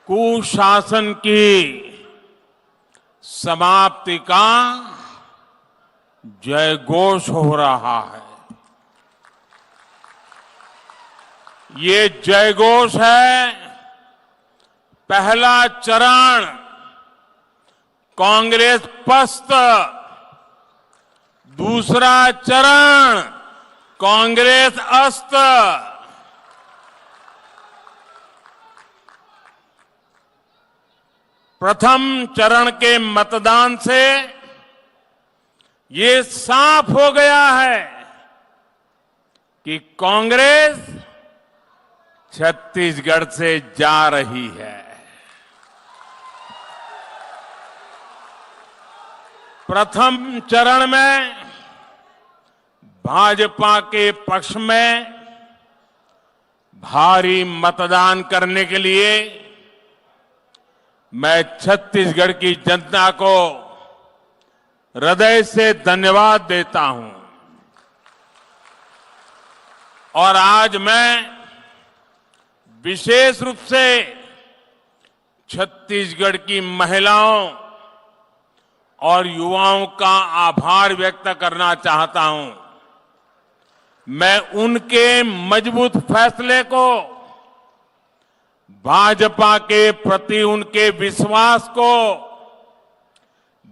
कुशासन की समाप्ति का जयघोष हो रहा है। ये जयघोष है पहला चरण कांग्रेस पस्त, दूसरा चरण कांग्रेस अस्त। प्रथम चरण के मतदान से ये साफ हो गया है कि कांग्रेस छत्तीसगढ़ से जा रही है। प्रथम चरण में भाजपा के पक्ष में भारी मतदान करने के लिए मैं छत्तीसगढ़ की जनता को हृदय से धन्यवाद देता हूं। और आज मैं विशेष रूप से छत्तीसगढ़ की महिलाओं और युवाओं का आभार व्यक्त करना चाहता हूं। मैं उनके मजबूत फैसले को, भाजपा के प्रति उनके विश्वास को,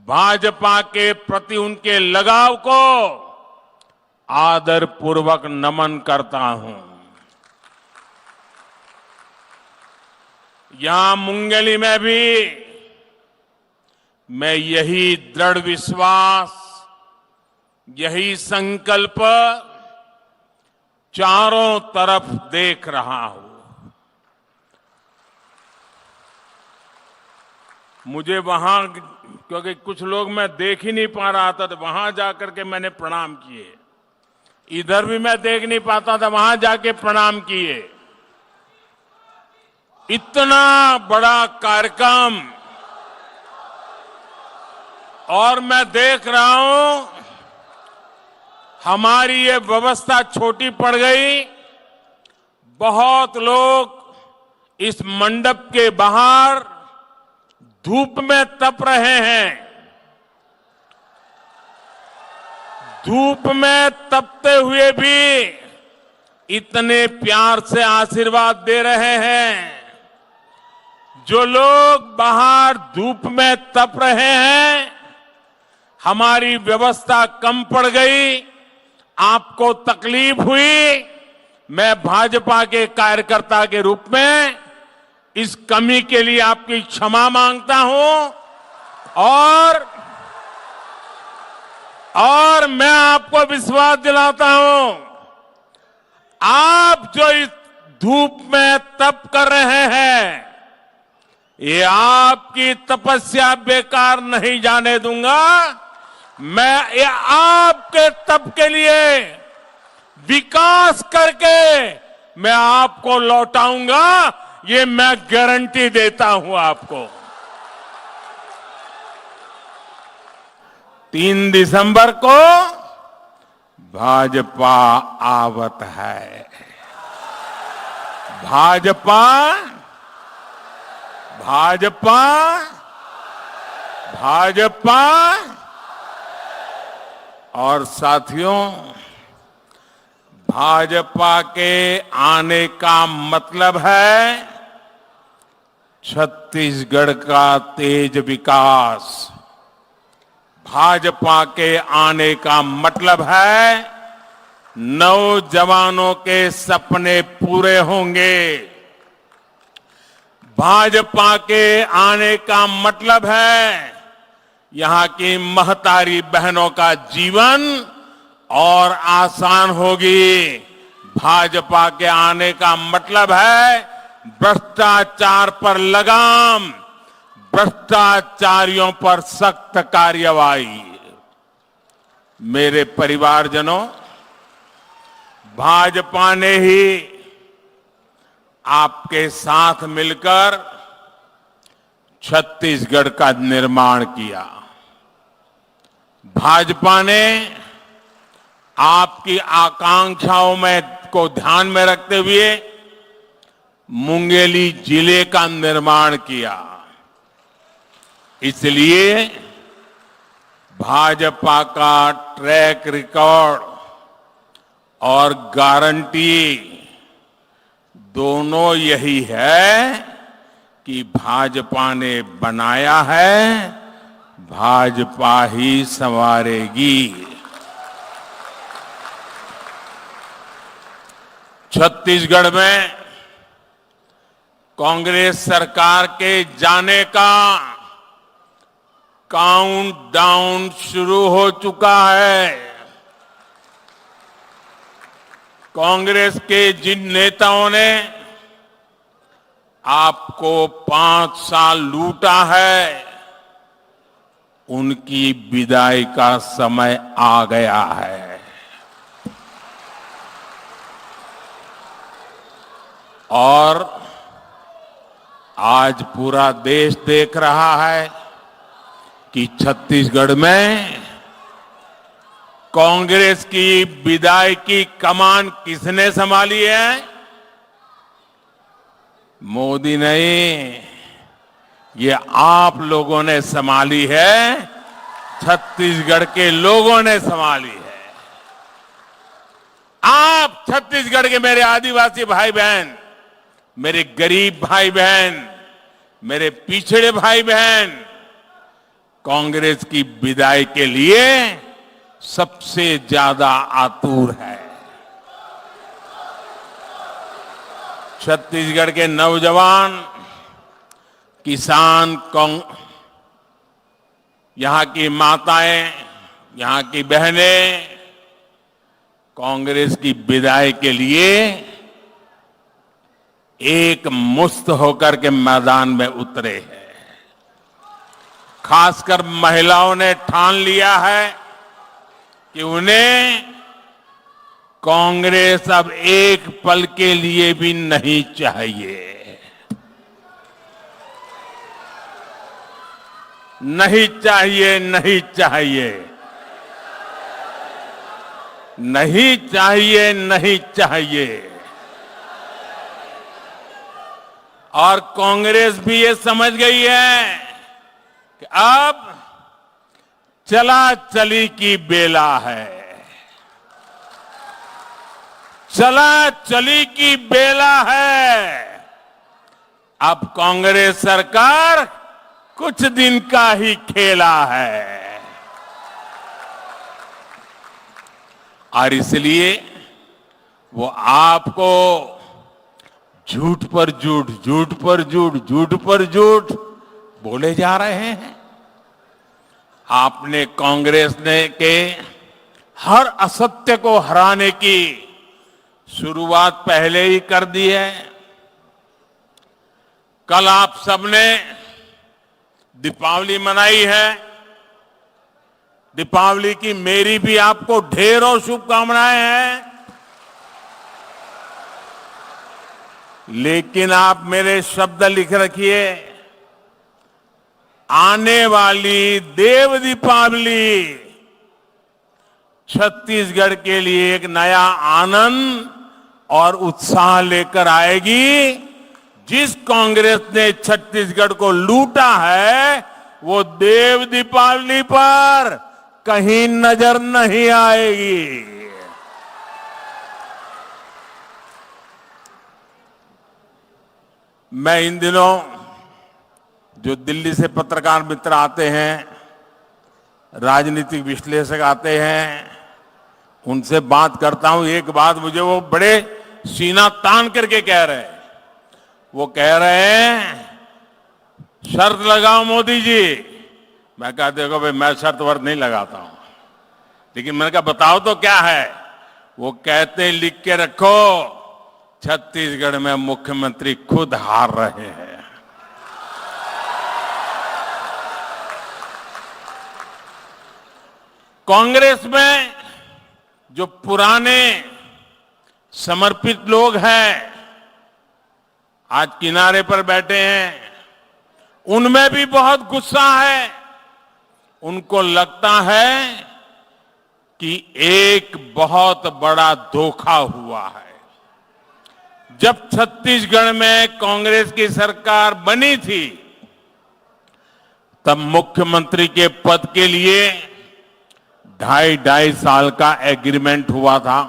भाजपा के प्रति उनके लगाव को आदरपूर्वक नमन करता हूं। यहां मुंगेली में भी मैं यही दृढ़ विश्वास, यही संकल्प चारों तरफ देख रहा हूं। मुझे वहां, क्योंकि कुछ लोग मैं देख ही नहीं पा रहा था, तो वहां जाकर के मैंने प्रणाम किए। इधर भी मैं देख नहीं पाता था, वहां जाके प्रणाम किए। इतना बड़ा कार्यक्रम, और मैं देख रहा हूं हमारी ये व्यवस्था छोटी पड़ गई। बहुत लोग इस मंडप के बाहर धूप में तप रहे हैं। धूप में तपते हुए भी इतने प्यार से आशीर्वाद दे रहे हैं। जो लोग बाहर धूप में तप रहे हैं, हमारी व्यवस्था कम पड़ गई, आपको तकलीफ हुई, मैं भाजपा के कार्यकर्ता के रूप में इस कमी के लिए आपकी क्षमा मांगता हूं। और मैं आपको विश्वास दिलाता हूं, आप जो इस धूप में तप कर रहे हैं, ये आपकी तपस्या बेकार नहीं जाने दूंगा। मैं ये आपके तप के लिए विकास करके मैं आपको लौटाऊंगा, ये मैं गारंटी देता हूं आपको। 3 दिसंबर को भाजपा आवत है। भाजपा भाजपा भाजपा। और साथियों, भाजपा के आने का मतलब है छत्तीसगढ़ का तेज विकास। भाजपा के आने का मतलब है नौजवानों के सपने पूरे होंगे। भाजपा के आने का मतलब है यहां की महतारी बहनों का जीवन और आसान होगी। भाजपा के आने का मतलब है भ्रष्टाचार पर लगाम, भ्रष्टाचारियों पर सख्त कार्रवाई। मेरे परिवारजनों, भाजपा ने ही आपके साथ मिलकर छत्तीसगढ़ का निर्माण किया। भाजपा ने आपकी आकांक्षाओं में को ध्यान में रखते हुए मुंगेली जिले का निर्माण किया। इसलिए भाजपा का ट्रैक रिकॉर्ड और गारंटी दोनों यही है कि भाजपा ने बनाया है, भाजपा ही संवारेगी। छत्तीसगढ़ में कांग्रेस सरकार के जाने का काउंटडाउन शुरू हो चुका है। कांग्रेस के जिन नेताओं ने आपको 5 साल लूटा है, उनकी विदाई का समय आ गया है। और आज पूरा देश देख रहा है कि छत्तीसगढ़ में कांग्रेस की विदाई की कमान किसने संभाली है? मोदी नहीं, ये आप लोगों ने संभाली है, छत्तीसगढ़ के लोगों ने संभाली है। आप छत्तीसगढ़ के मेरे आदिवासी भाई बहन, मेरे गरीब भाई बहन, मेरे पिछड़े भाई बहन, कांग्रेस की विदाई के लिए सबसे ज्यादा आतुर है। छत्तीसगढ़ के नौजवान, किसान, यहां की माताएं, यहां की बहनें कांग्रेस की विदाई के लिए एक मुस्त होकर के मैदान में उतरे हैं। खासकर महिलाओं ने ठान लिया है कि उन्हें कांग्रेस अब एक पल के लिए भी नहीं चाहिए। नहीं चाहिए, नहीं चाहिए, नहीं चाहिए, नहीं चाहिए। और कांग्रेस भी ये समझ गई है कि अब चला चली की बेला है। चला चली की बेला है। अब कांग्रेस सरकार कुछ दिन का ही खेला है। और इसलिए वो आपको झूठ पर झूठ, झूठ पर झूठ, झूठ पर झूठ बोले जा रहे हैं। आपने कांग्रेस ने के हर असत्य को हराने की शुरुआत पहले ही कर दी है। कल आप सबने दीपावली मनाई है। दीपावली की मेरी भी आपको ढेरों शुभकामनाएं हैं। लेकिन आप मेरे शब्द लिख रखिए, आने वाली देव दीपावली छत्तीसगढ़ के लिए एक नया आनंद और उत्साह लेकर आएगी। जिस कांग्रेस ने छत्तीसगढ़ को लूटा है, वो देव दीपावली पर कहीं नजर नहीं आएगी। मैं इन दिनों जो दिल्ली से पत्रकार मित्र आते हैं, राजनीतिक विश्लेषक आते हैं, उनसे बात करता हूं। एक बात मुझे वो बड़े सीना तान करके कह रहे हैं। वो कह रहे हैं शर्त लगाओ मोदी जी। मैं कहा देखो भाई, मैं शर्त वर्त नहीं लगाता हूं, लेकिन मैंने कहा बताओ तो क्या है। वो कहते लिख के रखो, छत्तीसगढ़ में मुख्यमंत्री खुद हार रहे हैं। कांग्रेस में जो पुराने समर्पित लोग हैं, आज किनारे पर बैठे हैं, उनमें भी बहुत गुस्सा है। उनको लगता है कि एक बहुत बड़ा धोखा हुआ है। जब छत्तीसगढ़ में कांग्रेस की सरकार बनी थी तब मुख्यमंत्री के पद के लिए 2.5 साल का एग्रीमेंट हुआ था।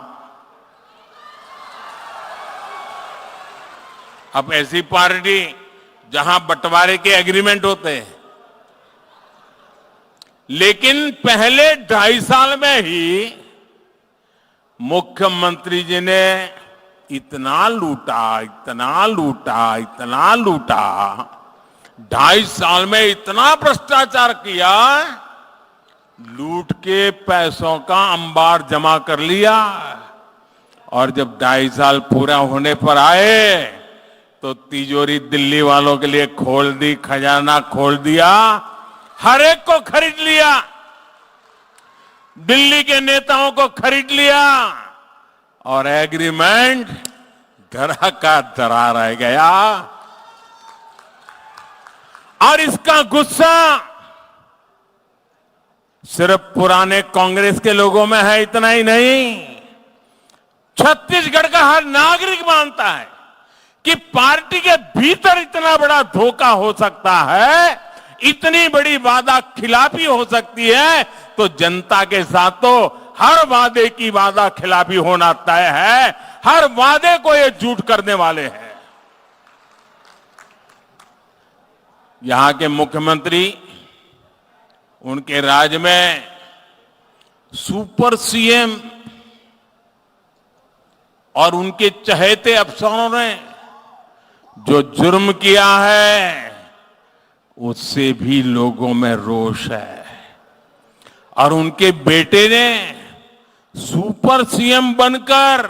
अब ऐसी पार्टी जहां बंटवारे के एग्रीमेंट होते हैं, लेकिन पहले 2.5 साल में ही मुख्यमंत्री जी ने इतना लूटा, इतना लूटा, इतना लूटा, 2.5 साल में इतना भ्रष्टाचार किया, लूट के पैसों का अंबार जमा कर लिया। और जब 2.5 साल पूरा होने पर आए तो तिजोरी दिल्ली वालों के लिए खोल दी, खजाना खोल दिया, हर एक को खरीद लिया, दिल्ली के नेताओं को खरीद लिया और एग्रीमेंट धरा का धरा रह गया। और इसका गुस्सा सिर्फ पुराने कांग्रेस के लोगों में है, इतना ही नहीं, छत्तीसगढ़ का हर नागरिक मानता है कि पार्टी के भीतर इतना बड़ा धोखा हो सकता है, इतनी बड़ी वादा खिलाफी हो सकती है, तो जनता के साथ तो हर वादे की वादा खिलाफी होना तय है, हर वादे को ये झूठ करने वाले हैं। यहां के मुख्यमंत्री, उनके राज में सुपर सीएम और उनके चहेते अफसरों ने जो जुर्म किया है उससे भी लोगों में रोष है। और उनके बेटे ने सुपर सीएम बनकर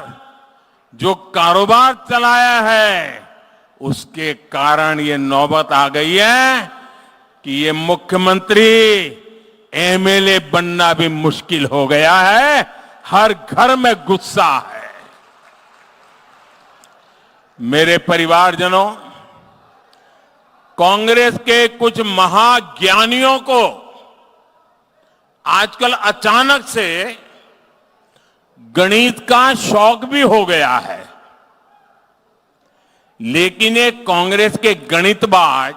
जो कारोबार चलाया है उसके कारण ये नौबत आ गई है कि ये मुख्यमंत्री एमएलए बनना भी मुश्किल हो गया है, हर घर में गुस्सा है। मेरे परिवारजनों, कांग्रेस के कुछ महाज्ञानियों को आजकल अचानक से गणित का शौक भी हो गया है, लेकिन ये कांग्रेस के गणितबाज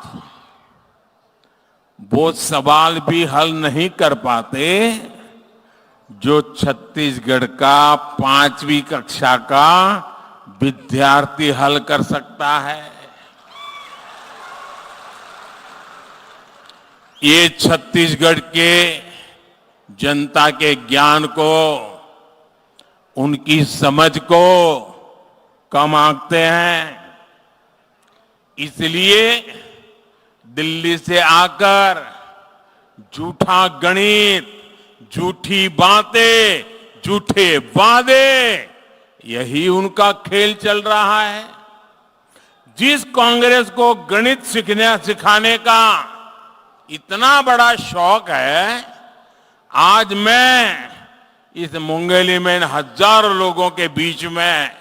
वो सवाल भी हल नहीं कर पाते जो छत्तीसगढ़ का 5वीं कक्षा का विद्यार्थी हल कर सकता है। ये छत्तीसगढ़ के जनता के ज्ञान को, उनकी समझ को कम आंकते हैं, इसलिए दिल्ली से आकर झूठा गणित, झूठी बातें, झूठे वादे, यही उनका खेल चल रहा है। जिस कांग्रेस को गणित सिखाने का इतना बड़ा शौक है, आज मैं इस मुंगेली में हजारों लोगों के बीच में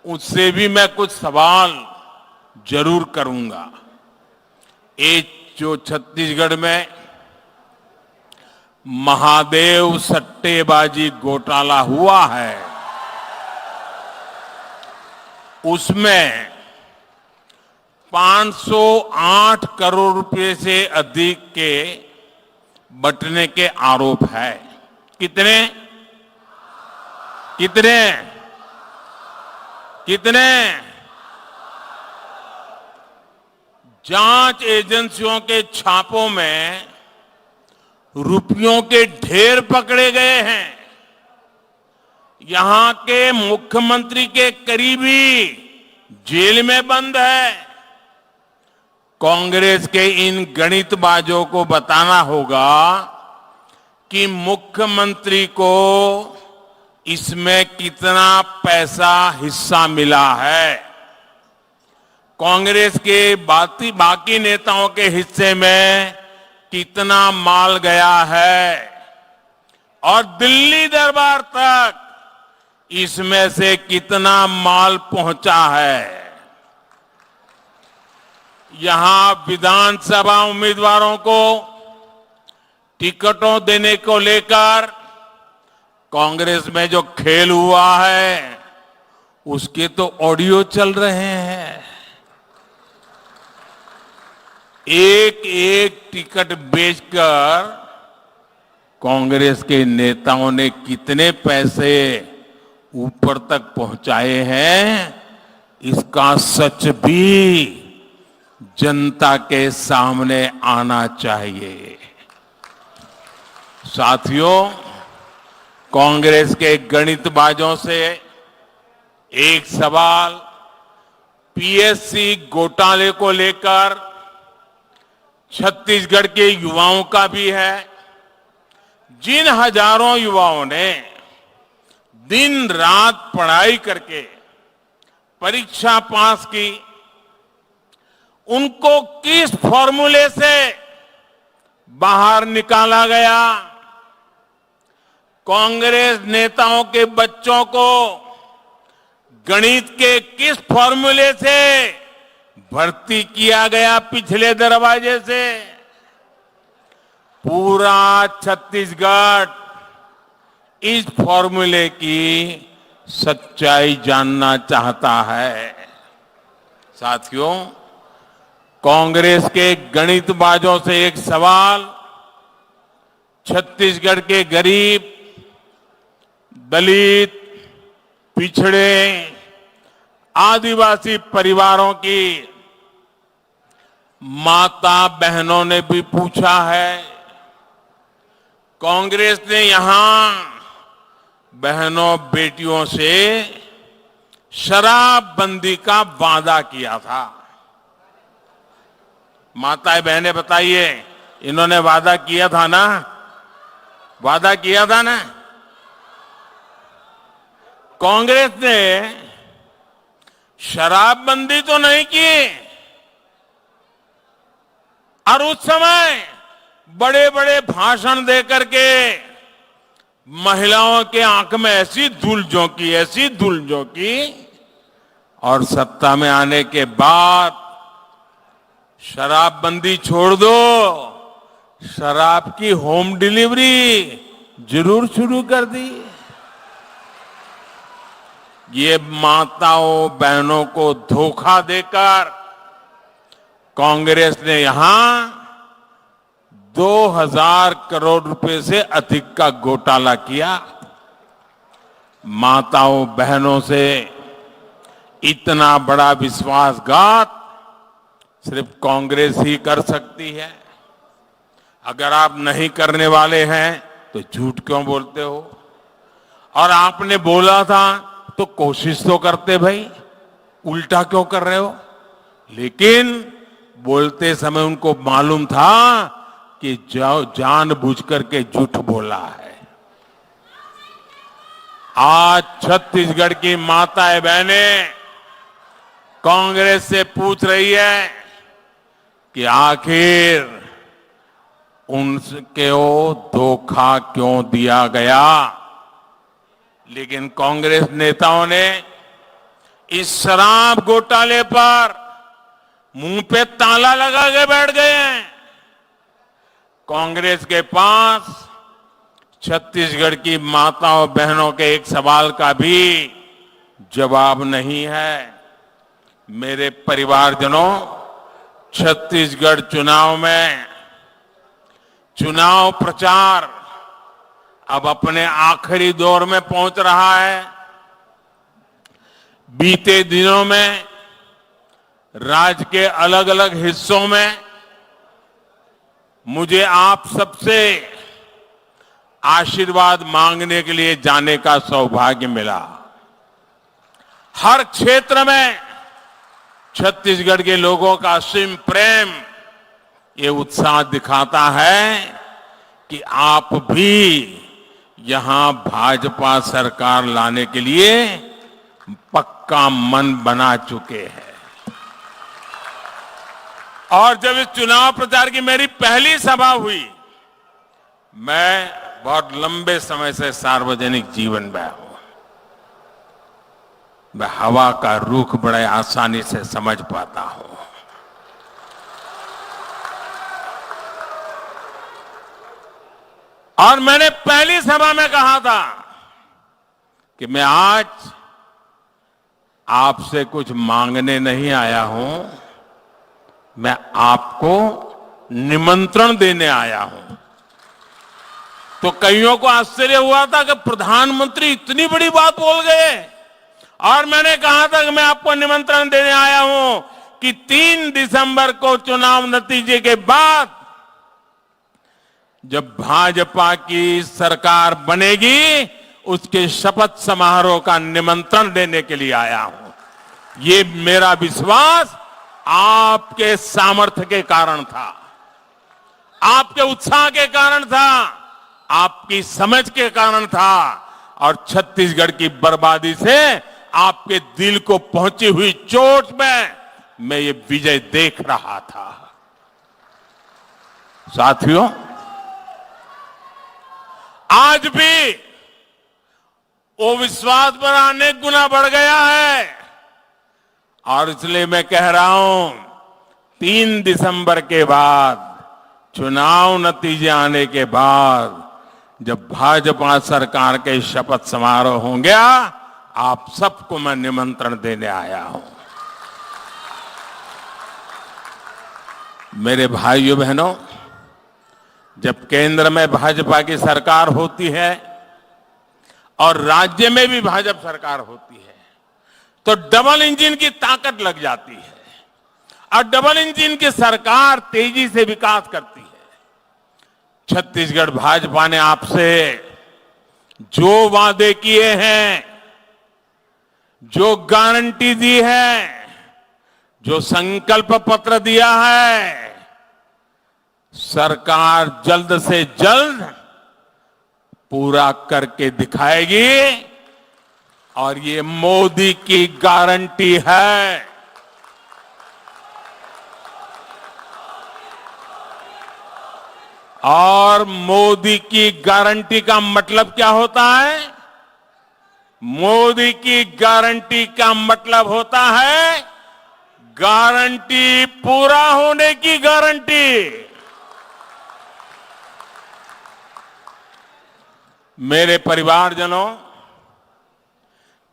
उससे भी मैं कुछ सवाल जरूर करूंगा। एक जो छत्तीसगढ़ में महादेव सट्टेबाजी घोटाला हुआ है, उसमें 508 करोड़ रुपए से अधिक के बंटने के आरोप है। कितने कितने कितने? जांच एजेंसियों के छापों में रुपयों के ढेर पकड़े गए हैं। यहां के मुख्यमंत्री के करीबी जेल में बंद है। कांग्रेस के इन गणितबाजों को बताना होगा कि मुख्यमंत्री को इसमें कितना पैसा हिस्सा मिला है, कांग्रेस के बाकी नेताओं के हिस्से में कितना माल गया है और दिल्ली दरबार तक इसमें से कितना माल पहुंचा है। यहां विधानसभा उम्मीदवारों को टिकटों देने को लेकर कांग्रेस में जो खेल हुआ है उसके तो ऑडियो चल रहे हैं। एक एक टिकट बेचकर कांग्रेस के नेताओं ने कितने पैसे ऊपर तक पहुंचाए हैं, इसका सच भी जनता के सामने आना चाहिए। साथियों, कांग्रेस के गणितबाजों से एक सवाल पीएससी घोटाले को लेकर छत्तीसगढ़ के युवाओं का भी है। जिन हजारों युवाओं ने दिन रात पढ़ाई करके परीक्षा पास की, उनको किस फॉर्मूले से बाहर निकाला गया? कांग्रेस नेताओं के बच्चों को गणित के किस फॉर्मूले से भर्ती किया गया पिछले दरवाजे से? पूरा छत्तीसगढ़ इस फॉर्मूले की सच्चाई जानना चाहता है। साथियों, कांग्रेस के गणितबाजों से एक सवाल छत्तीसगढ़ के गरीब, दलित, पिछड़े, आदिवासी परिवारों की माता बहनों ने भी पूछा है। कांग्रेस ने यहां बहनों बेटियों से शराबबंदी का वादा किया था। माताएं बहनें बताइए, इन्होंने वादा किया था ना? वादा किया था ना? कांग्रेस ने शराबबंदी तो नहीं की, और उस समय बड़े बड़े भाषण देकर के महिलाओं के आंख में ऐसी धूल झोंकी, और सत्ता में आने के बाद शराबबंदी छोड़ दो, शराब की होम डिलीवरी जरूर शुरू कर दी। ये माताओं बहनों को धोखा देकर कांग्रेस ने यहां 2000 करोड़ रुपए से अधिक का घोटाला किया। माताओं बहनों से इतना बड़ा विश्वासघात सिर्फ कांग्रेस ही कर सकती है। अगर आप नहीं करने वाले हैं तो झूठ क्यों बोलते हो? और आपने बोला था तो कोशिश तो करते भाई, उल्टा क्यों कर रहे हो? लेकिन बोलते समय उनको मालूम था कि जानबूझ करके झूठ बोला है। आज छत्तीसगढ़ की माताएं बहनें कांग्रेस से पूछ रही है कि आखिर उनको धोखा क्यों दिया गया? लेकिन कांग्रेस नेताओं ने इस शराब घोटाले पर मुंह पे ताला लगा के बैठ गए हैं। कांग्रेस के पास छत्तीसगढ़ की माताओं बहनों के एक सवाल का भी जवाब नहीं है। मेरे परिवारजनों, छत्तीसगढ़ चुनाव में चुनाव प्रचार अब अपने आखिरी दौर में पहुंच रहा है। बीते दिनों में राज्य के अलग अलग हिस्सों में मुझे आप सबसे आशीर्वाद मांगने के लिए जाने का सौभाग्य मिला। हर क्षेत्र में छत्तीसगढ़ के लोगों का असीम प्रेम ये उत्साह दिखाता है कि आप भी यहां भाजपा सरकार लाने के लिए पक्का मन बना चुके हैं। और जब इस चुनाव प्रचार की मेरी पहली सभा हुई, मैं बहुत लंबे समय से सार्वजनिक जीवन में हूं, मैं हवा का रुख बड़े आसानी से समझ पाता हूं। और मैंने पहली सभा में कहा था कि मैं आज आपसे कुछ मांगने नहीं आया हूं, मैं आपको निमंत्रण देने आया हूं। तो कईयों को आश्चर्य हुआ था कि प्रधानमंत्री इतनी बड़ी बात बोल गए, और मैंने कहा था कि मैं आपको निमंत्रण देने आया हूं कि 3 दिसंबर को चुनाव नतीजे के बाद जब भाजपा की सरकार बनेगी, उसके शपथ समारोह का निमंत्रण देने के लिए आया हूं। ये मेरा विश्वास आपके सामर्थ्य के कारण था, आपके उत्साह के कारण था, आपकी समझ के कारण था, और छत्तीसगढ़ की बर्बादी से आपके दिल को पहुंची हुई चोट में मैं ये विजय देख रहा था। साथियों, आज भी वो विश्वास पर अनेक गुना बढ़ गया है, और इसलिए मैं कह रहा हूं 3 दिसंबर के बाद, चुनाव नतीजे आने के बाद, जब भाजपा सरकार के शपथ समारोह होंगे, आप सबको मैं निमंत्रण देने आया हूं। मेरे भाइयों बहनों, जब केंद्र में भाजपा की सरकार होती है और राज्य में भी भाजपा सरकार होती है, तो डबल इंजन की ताकत लग जाती है, और डबल इंजन की सरकार तेजी से विकास करती है। छत्तीसगढ़ भाजपा ने आपसे जो वादे किए हैं, जो गारंटी दी है, जो संकल्प पत्र दिया है, सरकार जल्द से जल्द पूरा करके दिखाएगी, और ये मोदी की गारंटी है। और मोदी की गारंटी का मतलब क्या होता है? मोदी की गारंटी का मतलब होता है गारंटी पूरा होने की गारंटी। मेरे परिवारजनों,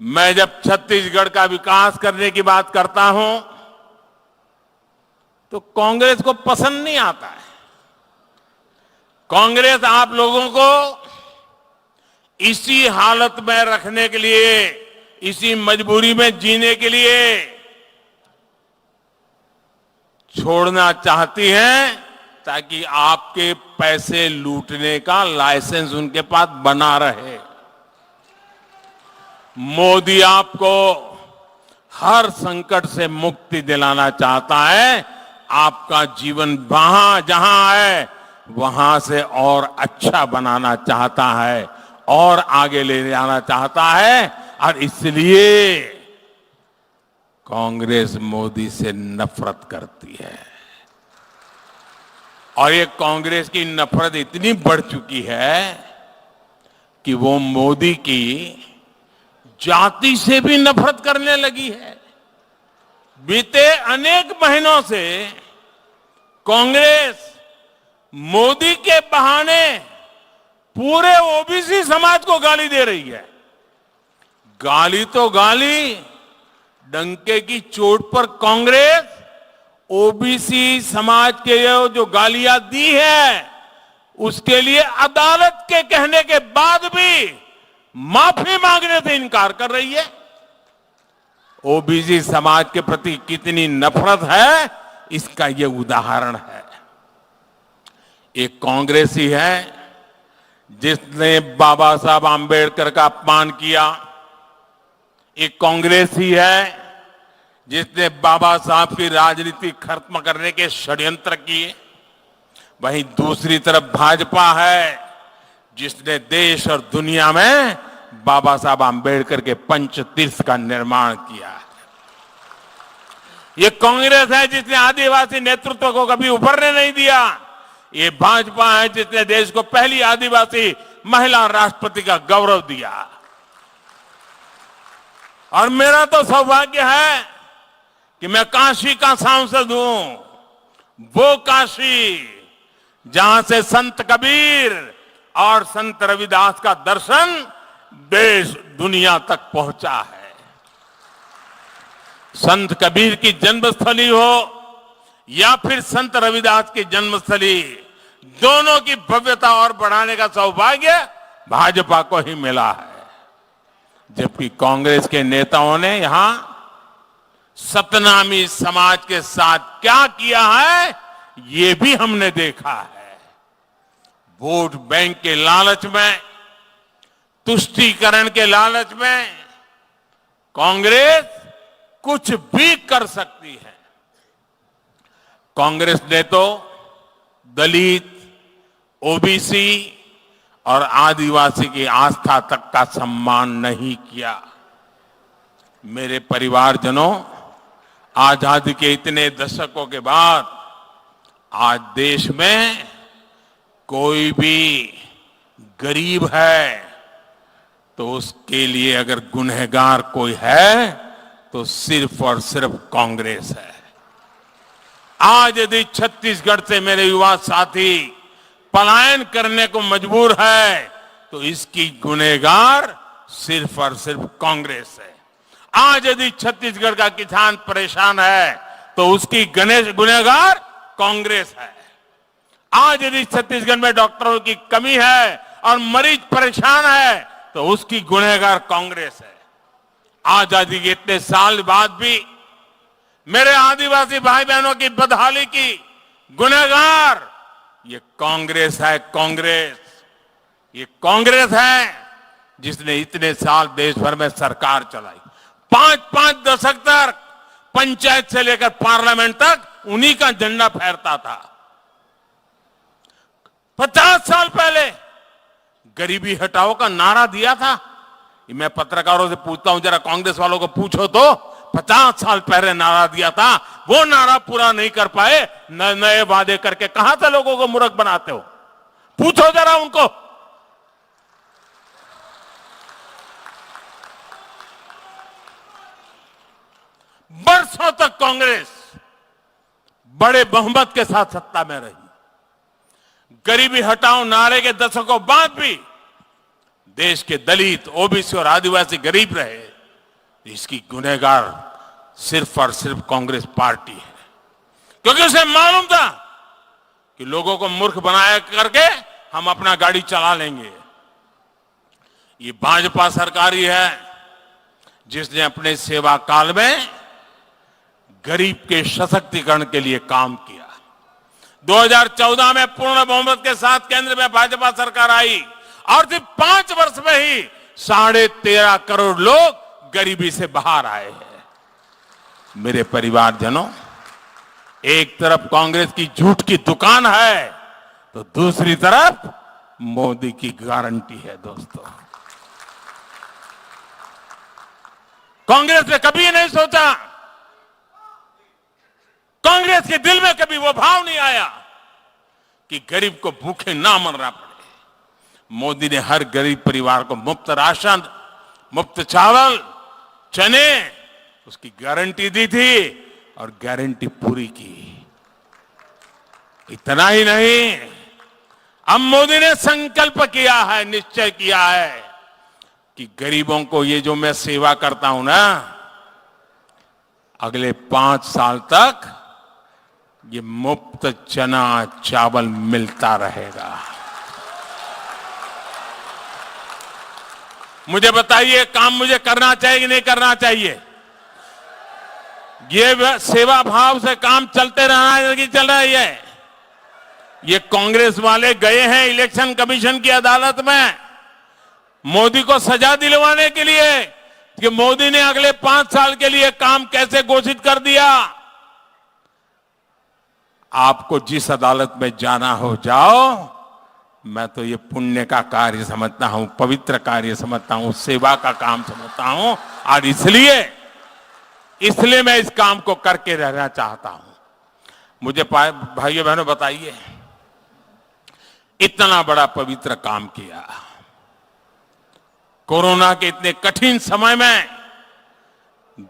मैं जब छत्तीसगढ़ का विकास करने की बात करता हूं तो कांग्रेस को पसंद नहीं आता है। कांग्रेस आप लोगों को इसी हालत में रखने के लिए, इसी मजबूरी में जीने के लिए छोड़ना चाहती है, ताकि आपके पैसे लूटने का लाइसेंस उनके पास बना रहे। मोदी आपको हर संकट से मुक्ति दिलाना चाहता है, आपका जीवन वहां जहां है वहां से और अच्छा बनाना चाहता है, और आगे ले जाना चाहता है, और इसलिए कांग्रेस मोदी से नफरत करती है। और ये कांग्रेस की नफरत इतनी बढ़ चुकी है कि वो मोदी की जाति से भी नफरत करने लगी है। बीते अनेक महीनों से कांग्रेस मोदी के बहाने पूरे ओबीसी समाज को गाली दे रही है। गाली तो गाली, डंके की चोट पर कांग्रेस ओबीसी समाज के जो गालियां दी है, उसके लिए अदालत के कहने के बाद भी माफी मांगने से इनकार कर रही है। ओबीसी समाज के प्रति कितनी नफरत है, इसका यह उदाहरण है। एक कांग्रेस ही है जिसने बाबा साहब आंबेडकर का अपमान किया। एक कांग्रेस ही है जिसने बाबा साहब की राजनीति खत्म करने के षड्यंत्र किए। वहीं दूसरी तरफ भाजपा है जिसने देश और दुनिया में बाबा साहब आंबेडकर के पंचतीर्थ का निर्माण किया है। ये कांग्रेस है जिसने आदिवासी नेतृत्व को कभी उभरने नहीं दिया। ये भाजपा है जिसने देश को पहली आदिवासी महिला राष्ट्रपति का गौरव दिया। और मेरा तो सौभाग्य है कि मैं काशी का सांसद हूं, वो काशी जहां से संत कबीर और संत रविदास का दर्शन देश दुनिया तक पहुंचा है। संत कबीर की जन्मस्थली हो या फिर संत रविदास की जन्मस्थली, दोनों की भव्यता और बढ़ाने का सौभाग्य भाजपा को ही मिला है। जबकि कांग्रेस के नेताओं ने यहां सतनामी समाज के साथ क्या किया है, ये भी हमने देखा है। वोट बैंक के लालच में, तुष्टीकरण के लालच में कांग्रेस कुछ भी कर सकती है। कांग्रेस ने तो दलित, ओबीसी और आदिवासी की आस्था तक का सम्मान नहीं किया। मेरे परिवारजनों, आजादी के इतने दशकों के बाद आज देश में कोई भी गरीब है तो उसके लिए अगर गुनहगार कोई है तो सिर्फ और सिर्फ कांग्रेस है। आज यदि छत्तीसगढ़ से मेरे युवा साथी पलायन करने को मजबूर है तो इसकी गुनहगार सिर्फ और सिर्फ कांग्रेस है। आज यदि छत्तीसगढ़ का किसान परेशान है तो उसकी गुनहगार कांग्रेस है। आज यदि छत्तीसगढ़ में डॉक्टरों की कमी है और मरीज परेशान है तो उसकी गुनहगार कांग्रेस है। आजादी के इतने साल बाद भी मेरे आदिवासी भाई बहनों की बदहाली की गुनहगार ये कांग्रेस है। ये कांग्रेस है जिसने इतने साल देश भर में सरकार चलाई। 5-5 दशक तक पंचायत से लेकर पार्लियामेंट तक उन्हीं का झंडा फहरता था। 50 साल पहले गरीबी हटाओ का नारा दिया था। मैं पत्रकारों से पूछता हूं, जरा कांग्रेस वालों को पूछो तो 50 साल पहले नारा दिया था, वो नारा पूरा नहीं कर पाए, नए वादे करके कहां से लोगों को मूर्ख बनाते हो? पूछो जरा उनको। बरसों तक कांग्रेस बड़े बहुमत के साथ सत्ता में रही। गरीबी हटाओ नारे के दशकों बाद भी देश के दलित, ओबीसी और आदिवासी गरीब रहे। इसकी गुनहगार सिर्फ और सिर्फ कांग्रेस पार्टी है, क्योंकि उसे मालूम था कि लोगों को मूर्ख बनाया करके हम अपना गाड़ी चला लेंगे। ये भाजपा सरकार ही है जिसने अपने सेवा काल में गरीब के सशक्तिकरण के लिए काम किया। 2014 में पूर्ण बहुमत के साथ केंद्र में भाजपा सरकार आई और सिर्फ 5 वर्ष में ही 13.5 करोड़ लोग गरीबी से बाहर आए हैं। मेरे परिवारजनों, एक तरफ कांग्रेस की झूठ की दुकान है तो दूसरी तरफ मोदी की गारंटी है। दोस्तों, कांग्रेस ने कभी नहीं सोचा, कांग्रेस के दिल में कभी वो भाव नहीं आया कि गरीब को भूखे ना मरना पड़े। मोदी ने हर गरीब परिवार को मुफ्त राशन, मुफ्त चावल, चने, उसकी गारंटी दी थी और गारंटी पूरी की। इतना ही नहीं, अब मोदी ने संकल्प किया है, निश्चय किया है कि गरीबों को ये जो मैं सेवा करता हूं ना, अगले 5 साल तक ये मुफ्त चना चावल मिलता रहेगा। मुझे बताइए, काम मुझे करना चाहिए कि नहीं करना चाहिए? ये सेवा भाव से काम चलते रहना है कि चल रही है? ये कांग्रेस वाले गए हैं इलेक्शन कमीशन की अदालत में मोदी को सजा दिलवाने के लिए कि मोदी ने अगले 5 साल के लिए काम कैसे घोषित कर दिया। आपको जिस अदालत में जाना हो जाओ, मैं तो ये पुण्य का कार्य समझता हूं, पवित्र कार्य समझता हूं, सेवा का काम समझता हूं और इसलिए मैं इस काम को करके रहना चाहता हूं। मुझे भाइयों बहनों बताइए, इतना बड़ा पवित्र काम किया, कोरोना के इतने कठिन समय में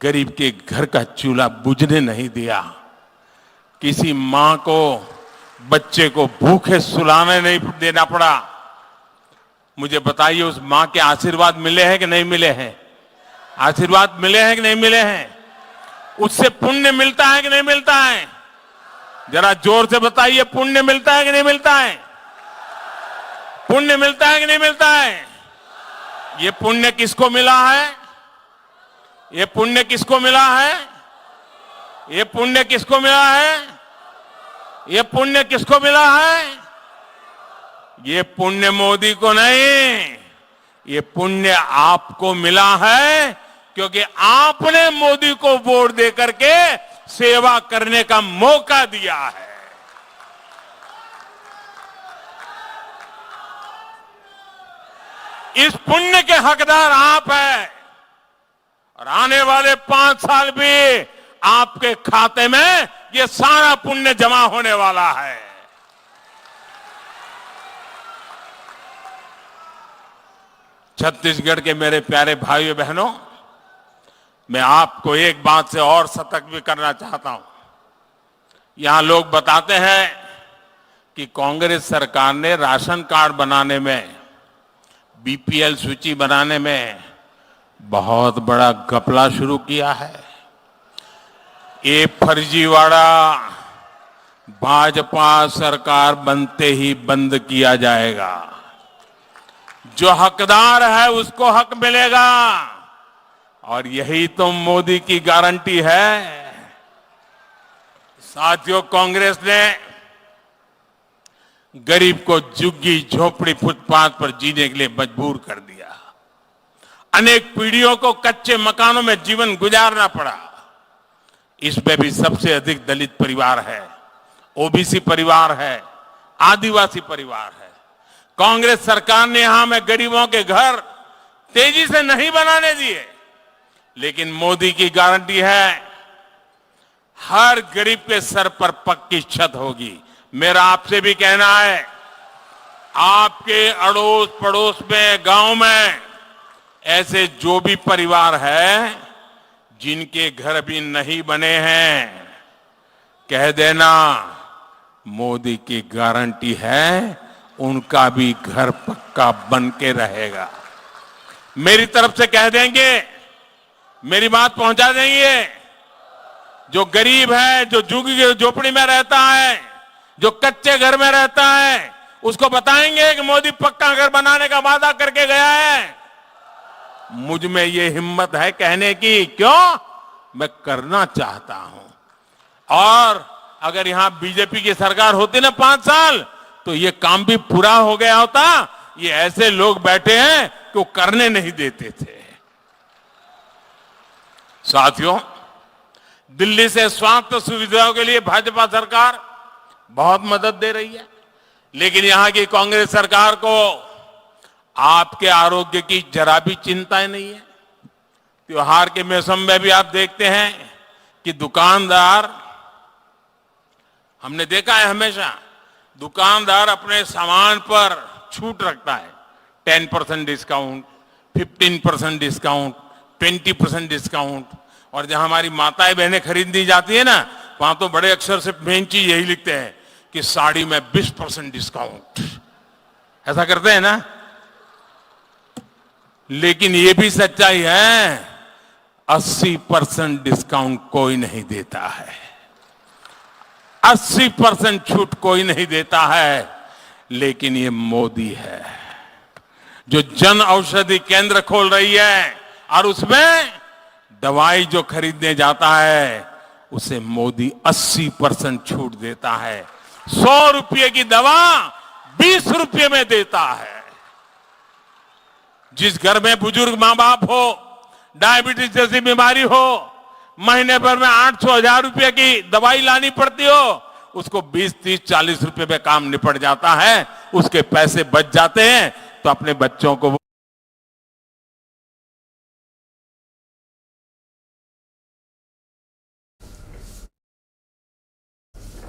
गरीब के घर का चूल्हा बुझने नहीं दिया, किसी मां को, बच्चे को भूखे सुलाने नहीं देना पड़ा। मुझे बताइए, उस मां के आशीर्वाद मिले हैं कि नहीं मिले हैं? आशीर्वाद मिले हैं कि नहीं मिले हैं? उससे पुण्य मिलता है कि नहीं मिलता है? जरा जोर से बताइए, पुण्य मिलता है कि नहीं मिलता है? पुण्य मिलता है कि नहीं मिलता है? ये पुण्य किसको मिला है? ये पुण्य किसको मिला है? ये पुण्य किसको मिला है? ये पुण्य किसको मिला है? ये पुण्य मोदी को नहीं, ये पुण्य आपको मिला है, क्योंकि आपने मोदी को वोट देकर के सेवा करने का मौका दिया है। इस पुण्य के हकदार आप हैं और आने वाले 5 साल भी आपके खाते में ये सारा पुण्य जमा होने वाला है। छत्तीसगढ़ के मेरे प्यारे भाइयों बहनों, मैं आपको एक बात से और सतर्क भी करना चाहता हूं। यहां लोग बताते हैं कि कांग्रेस सरकार ने राशन कार्ड बनाने में, बीपीएल सूची बनाने में बहुत बड़ा घपला शुरू किया है। ये फर्जीवाड़ा भाजपा सरकार बनते ही बंद किया जाएगा। जो हकदार है उसको हक मिलेगा और यही तो मोदी की गारंटी है। साथियों, कांग्रेस ने गरीब को झुग्गी झोपड़ी फुटपाथ पर जीने के लिए मजबूर कर दिया। अनेक पीढ़ियों को कच्चे मकानों में जीवन गुजारना पड़ा। इसमें भी सबसे अधिक दलित परिवार है, ओबीसी परिवार है, आदिवासी परिवार है। कांग्रेस सरकार ने यहां में गरीबों के घर तेजी से नहीं बनाने दिए, लेकिन मोदी की गारंटी है हर गरीब के सर पर पक्की छत होगी। मेरा आपसे भी कहना है, आपके अड़ोस पड़ोस में, गांव में ऐसे जो भी परिवार है जिनके घर अभी नहीं बने हैं, कह देना मोदी की गारंटी है उनका भी घर पक्का बन के रहेगा। मेरी तरफ से कह देंगे, मेरी बात पहुंचा देंगे। जो गरीब है, जो झुग्गी झोपड़ी में रहता है, जो कच्चे घर में रहता है, उसको बताएंगे कि मोदी पक्का घर बनाने का वादा करके गया है। मुझ में ये हिम्मत है कहने की, क्यों? मैं करना चाहता हूं। और अगर यहां बीजेपी की सरकार होती ना 5 साल, तो ये काम भी पूरा हो गया होता। ये ऐसे लोग बैठे हैं कि वो करने नहीं देते थे। साथियों, दिल्ली से स्वास्थ्य सुविधाओं के लिए भाजपा सरकार बहुत मदद दे रही है, लेकिन यहां की कांग्रेस सरकार को आपके आरोग्य की जरा भी चिंता ही नहीं है। त्योहार के मौसम में भी आप देखते हैं कि दुकानदार, हमने देखा है हमेशा, दुकानदार अपने सामान पर छूट रखता है। 10% डिस्काउंट, 15% डिस्काउंट, 20% डिस्काउंट। और जहां हमारी माताएं बहनें खरीदनी जाती है ना, वहां तो बड़े अक्षर से मेन चीज यही लिखते हैं कि साड़ी में 20% डिस्काउंट। ऐसा करते हैं ना। लेकिन ये भी सच्चाई है, 80% डिस्काउंट कोई नहीं देता है, 80% छूट कोई नहीं देता है। लेकिन ये मोदी है जो जन औषधि केंद्र खोल रही है और उसमें दवाई जो खरीदने जाता है उसे मोदी 80% छूट देता है। 100 रुपये की दवा 20 रुपये में देता है। जिस घर में बुजुर्ग मां बाप हो, डायबिटीज जैसी बीमारी हो, महीने भर में 800-1000 रुपये की दवाई लानी पड़ती हो, उसको 20, 30, 40 रुपये में काम निपट जाता है। उसके पैसे बच जाते हैं तो अपने बच्चों को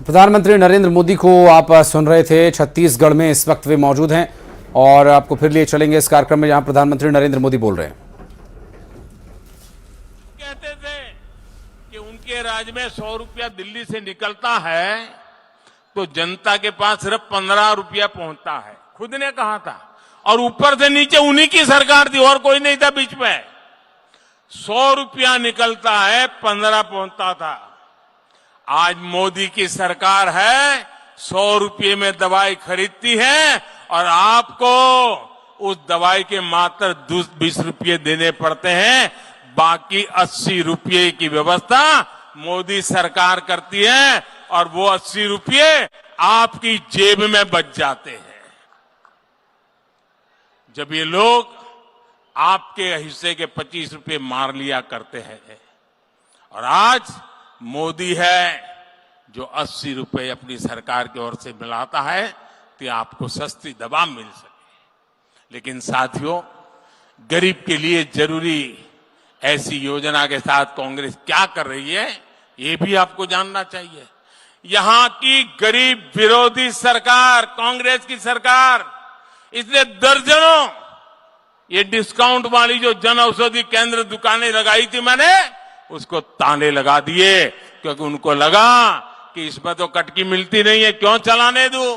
प्रधानमंत्री नरेंद्र मोदी को आप सुन रहे थे। छत्तीसगढ़ में इस वक्त वे मौजूद हैं और आपको फिर लिए चलेंगे इस कार्यक्रम में जहां प्रधानमंत्री नरेंद्र मोदी बोल रहे हैं। कहते थे कि उनके राज्य में 100 रुपया दिल्ली से निकलता है तो जनता के पास सिर्फ 15 रुपया पहुंचता है। खुद ने कहा था। और ऊपर से नीचे उन्हीं की सरकार थी और कोई नहीं था बीच में। 100 रुपया निकलता है 15 पहुंचता था। आज मोदी की सरकार है 100 रुपये में दवाई खरीदती है और आपको उस दवाई के मात्र 20 रुपये देने पड़ते हैं। बाकी 80 रुपये की व्यवस्था मोदी सरकार करती है और वो 80 रुपये आपकी जेब में बच जाते हैं। जब ये लोग आपके हिस्से के 25 रुपये मार लिया करते हैं और आज मोदी है जो 80 रुपये अपनी सरकार की ओर से मिलाता है कि आपको सस्ती दवा मिल सके। लेकिन साथियों, गरीब के लिए जरूरी ऐसी योजना के साथ कांग्रेस क्या कर रही है, ये भी आपको जानना चाहिए। यहां की गरीब विरोधी सरकार, कांग्रेस की सरकार, इसने दर्जनों ये डिस्काउंट वाली जो जन औषधि केंद्र दुकानें लगाई थी, मैंने उसको ताले लगा दिए, क्योंकि उनको लगा कि इसमें तो कटकी मिलती नहीं है, क्यों चलाने दूं।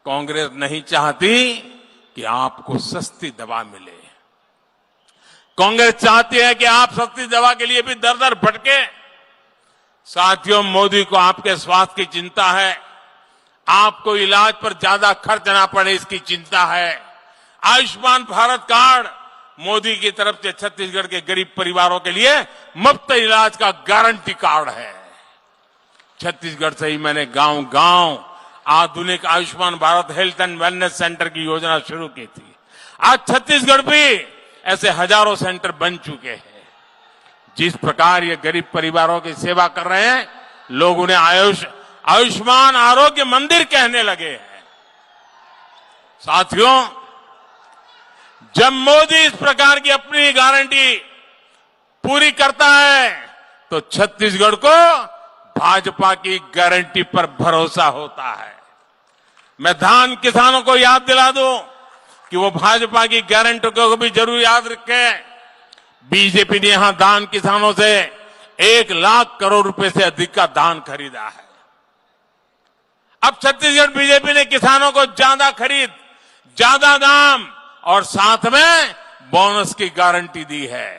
कांग्रेस नहीं चाहती कि आपको सस्ती दवा मिले। कांग्रेस चाहती है कि आप सस्ती दवा के लिए भी दर दर भटके। साथियों, मोदी को आपके स्वास्थ्य की चिंता है, आपको इलाज पर ज्यादा खर्च ना पड़े इसकी चिंता है। आयुष्मान भारत कार्ड मोदी की तरफ से छत्तीसगढ़ के गरीब परिवारों के लिए मुफ्त इलाज का गारंटी कार्ड है। छत्तीसगढ़ से ही मैंने गांव गांव आधुनिक Ayushman Bharat health and wellness centre की योजना शुरू की थी। आज छत्तीसगढ़ भी ऐसे हजारों सेंटर बन चुके हैं। जिस प्रकार ये गरीब परिवारों की सेवा कर रहे हैं, लोग उन्हें आयुष्मान आरोग्य मंदिर कहने लगे हैं। साथियों, जब मोदी इस प्रकार की अपनी गारंटी पूरी करता है तो छत्तीसगढ़ को भाजपा की गारंटी पर भरोसा होता है। मैं धान किसानों को याद दिला दूं कि वो भाजपा की गारंटी को भी जरूर याद रखें। बीजेपी ने यहां धान किसानों से 1 लाख करोड़ रुपए से अधिक का धान खरीदा है। अब छत्तीसगढ़ बीजेपी ने किसानों को ज्यादा खरीद, ज्यादा दाम और साथ में बोनस की गारंटी दी है।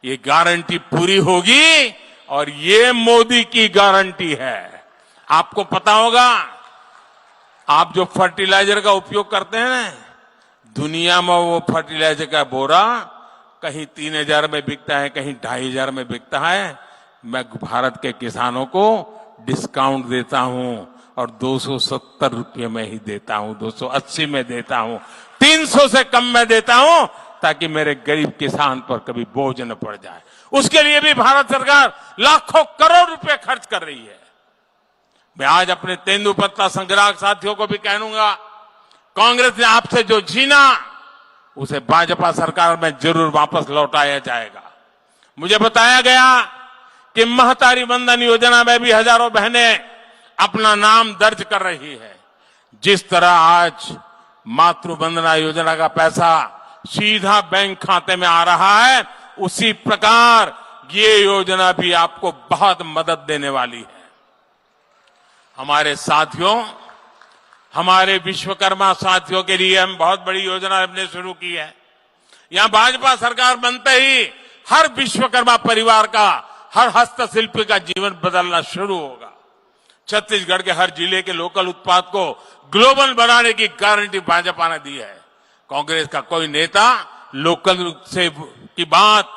ये गारंटी पूरी होगी और ये मोदी की गारंटी है। आपको पता होगा, आप जो फर्टिलाइजर का उपयोग करते हैं ना, दुनिया में वो फर्टिलाइजर का बोरा कहीं 3000 में बिकता है, कहीं 2500 में बिकता है। मैं भारत के किसानों को डिस्काउंट देता हूं और 270 रुपये में ही देता हूं, 280 में देता हूं, 300 से कम में देता हूं, ताकि मेरे गरीब किसान पर कभी बोझ न पड़ जाए। उसके लिए भी भारत सरकार लाखों करोड़ रुपए खर्च कर रही है। मैं आज अपने तेंदुपत्ता संग्राहक साथियों को भी कहूंगा, कांग्रेस ने आपसे जो छीना उसे भाजपा सरकार में जरूर वापस लौटाया जाएगा। मुझे बताया गया कि महतारी वंदन योजना में भी हजारों बहनें अपना नाम दर्ज कर रही है। जिस तरह आज मातृ वंदना योजना का पैसा सीधा बैंक खाते में आ रहा है, उसी प्रकार ये योजना भी आपको बहुत मदद देने वाली है। हमारे साथियों, हमारे विश्वकर्मा साथियों के लिए हम बहुत बड़ी योजना हमने शुरू की है। यहां भाजपा सरकार बनते ही हर विश्वकर्मा परिवार का, हर हस्तशिल्पी का जीवन बदलना शुरू होगा। छत्तीसगढ़ के हर जिले के लोकल उत्पाद को ग्लोबल बनाने की गारंटी भाजपा ने दी है। कांग्रेस का कोई नेता लोकल से की बात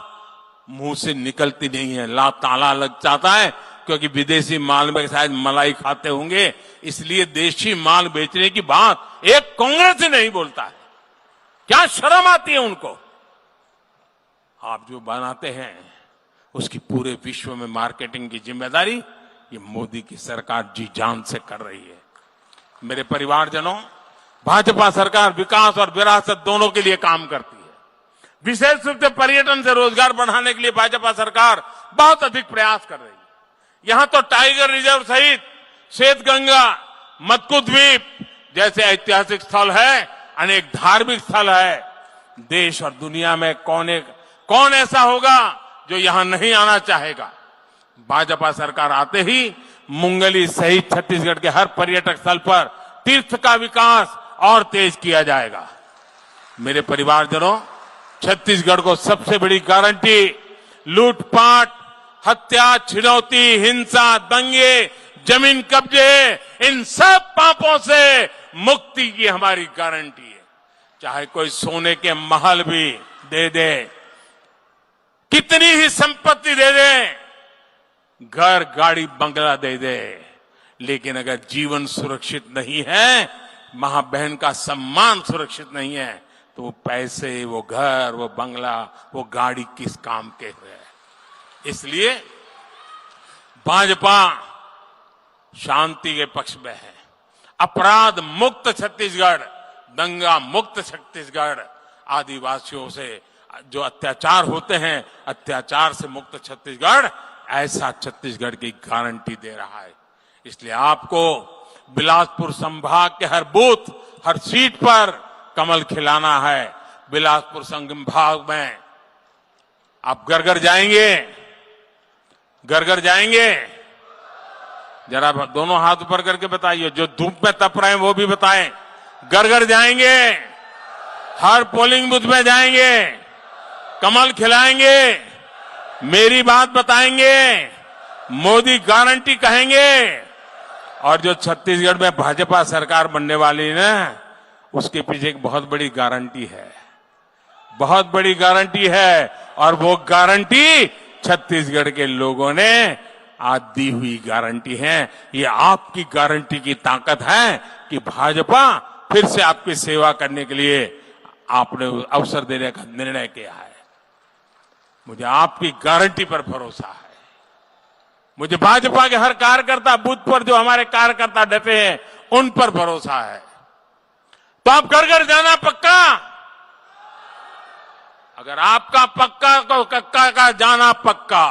मुंह से निकलती नहीं है, ताला लग जाता है, क्योंकि विदेशी माल में शायद मलाई खाते होंगे, इसलिए देशी माल बेचने की बात एक कांग्रेस ही नहीं बोलता है। क्या शर्म आती है उनको। आप जो बनाते हैं उसकी पूरे विश्व में मार्केटिंग की जिम्मेदारी ये मोदी की सरकार जी जान से कर रही है। मेरे परिवारजनों, भाजपा सरकार विकास और विरासत दोनों के लिए काम करती है। विशेष रूप से पर्यटन से रोजगार बढ़ाने के लिए भाजपा सरकार बहुत अधिक प्रयास कर रही है। यहां तो टाइगर रिजर्व सहित श्वेतगंगा, मत्कू द्वीप जैसे ऐतिहासिक स्थल है, अनेक धार्मिक स्थल है। देश और दुनिया में कौन ऐसा होगा जो यहां नहीं आना चाहेगा। भाजपा सरकार आते ही मुंगली सहित छत्तीसगढ़ के हर पर्यटक स्थल पर तीर्थ का विकास और तेज किया जाएगा। मेरे परिवारजनों, छत्तीसगढ़ को सबसे बड़ी गारंटी लूटपाट, हत्या, छिनौती, हिंसा, दंगे, जमीन कब्जे, इन सब पापों से मुक्ति की हमारी गारंटी है। चाहे कोई सोने के महल भी दे दे, कितनी ही संपत्ति दे दे, घर, गाड़ी, बंगला दे दे, लेकिन अगर जीवन सुरक्षित नहीं है, मां बहन का सम्मान सुरक्षित नहीं है, तो वो पैसे, वो घर, वो बंगला, वो गाड़ी किस काम के है। इसलिए भाजपा शांति के पक्ष में है। अपराध मुक्त छत्तीसगढ़, दंगा मुक्त छत्तीसगढ़, आदिवासियों से जो अत्याचार होते हैं, अत्याचार से मुक्त छत्तीसगढ़, ऐसा छत्तीसगढ़ की गारंटी दे रहा है। इसलिए आपको बिलासपुर संभाग के हर बूथ, हर सीट पर कमल खिलाना है। बिलासपुर संभाग में आप घर घर जाएंगे, घर घर जाएंगे, जरा दोनों हाथ ऊपर करके बताइए, जो धूप में तप रहे हैं वो भी बताएं। घर घर जाएंगे, हर पोलिंग बूथ में जाएंगे, कमल खिलाएंगे, मेरी बात बताएंगे, मोदी गारंटी कहेंगे, और जो छत्तीसगढ़ में भाजपा सरकार बनने वाली है ना, उसके पीछे एक बहुत बड़ी गारंटी है, बहुत बड़ी गारंटी है। और वो गारंटी छत्तीसगढ़ के लोगों ने आज दी हुई गारंटी है। ये आपकी गारंटी की ताकत है कि भाजपा फिर से आपकी सेवा करने के लिए आपने अवसर देने का निर्णय किया है। मुझे आपकी गारंटी पर भरोसा है। मुझे भाजपा के हर कार्यकर्ता, बूथ पर जो हमारे कार्यकर्ता डटे हैं, उन पर भरोसा है। तो आप घर घर जाना पक्का? अगर आपका पक्का तो कक्का का जाना पक्का।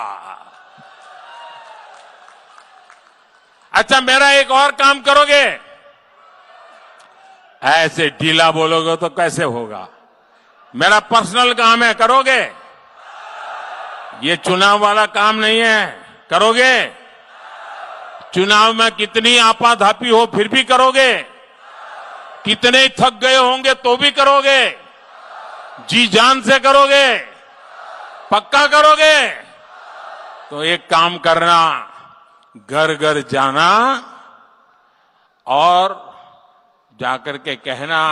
अच्छा, मेरा एक और काम करोगे? ऐसे ढीला बोलोगे तो कैसे होगा? मेरा पर्सनल काम है, करोगे? ये चुनाव वाला काम नहीं है, करोगे? चुनाव में कितनी आपाधापी हो फिर भी करोगे? कितने थक गए होंगे तो भी करोगे? जी जान से करोगे? पक्का करोगे? तो एक काम करना, घर घर जाना और जाकर के कहना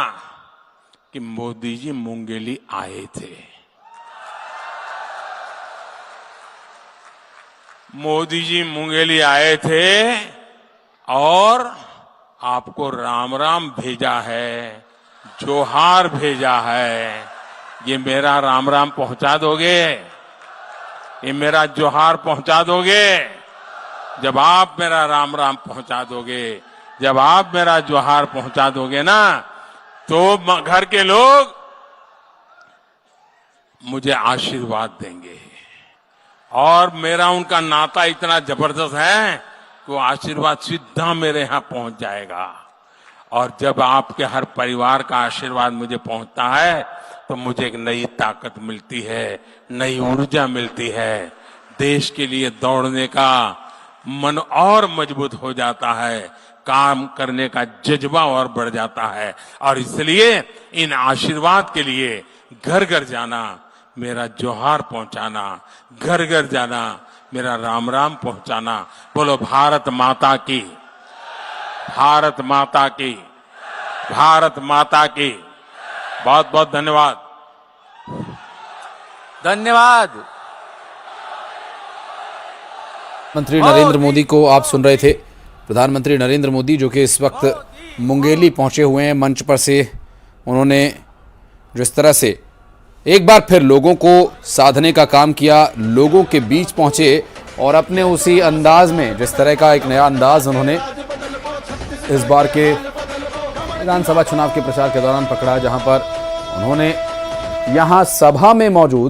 कि मोदी जी मुंगेली आए थे, मोदी जी मुंगेली आए थे और आपको राम राम भेजा है, जोहार भेजा है। ये मेरा राम राम पहुंचा दोगे? ये मेरा जोहार पहुंचा दोगे? जब आप मेरा राम राम पहुंचा दोगे, जब आप मेरा जोहार पहुंचा दोगे ना, तो घर के लोग मुझे आशीर्वाद देंगे। और मेरा उनका नाता इतना जबरदस्त है कि वो आशीर्वाद सीधा मेरे यहां पहुंच जाएगा। और जब आपके हर परिवार का आशीर्वाद मुझे पहुंचता है, तो मुझे एक नई ताकत मिलती है, नई ऊर्जा मिलती है। देश के लिए दौड़ने का मन और मजबूत हो जाता है, काम करने का जज्बा और बढ़ जाता है। और इसलिए इन आशीर्वाद के लिए घर घर जाना, मेरा जोहार पहुंचाना, घर घर जाना, मेरा राम राम पहुंचाना। बोलो भारत माता की, भारत माता की, भारत माता की। बहुत बहुत धन्यवाद। धन्यवाद। प्रधानमंत्री नरेंद्र मोदी को आप सुन रहे थे। प्रधानमंत्री नरेंद्र मोदी जो कि इस वक्त मुंगेली पहुंचे हुए हैं, मंच पर से उन्होंने जिस तरह से एक बार फिर लोगों को साधने का काम किया, लोगों के बीच पहुंचे और अपने उसी अंदाज में, जिस तरह का एक नया अंदाज उन्होंने इस बार के विधानसभा चुनाव के प्रचार के दौरान पकड़ा, जहां पर उन्होंने यहां सभा में मौजूद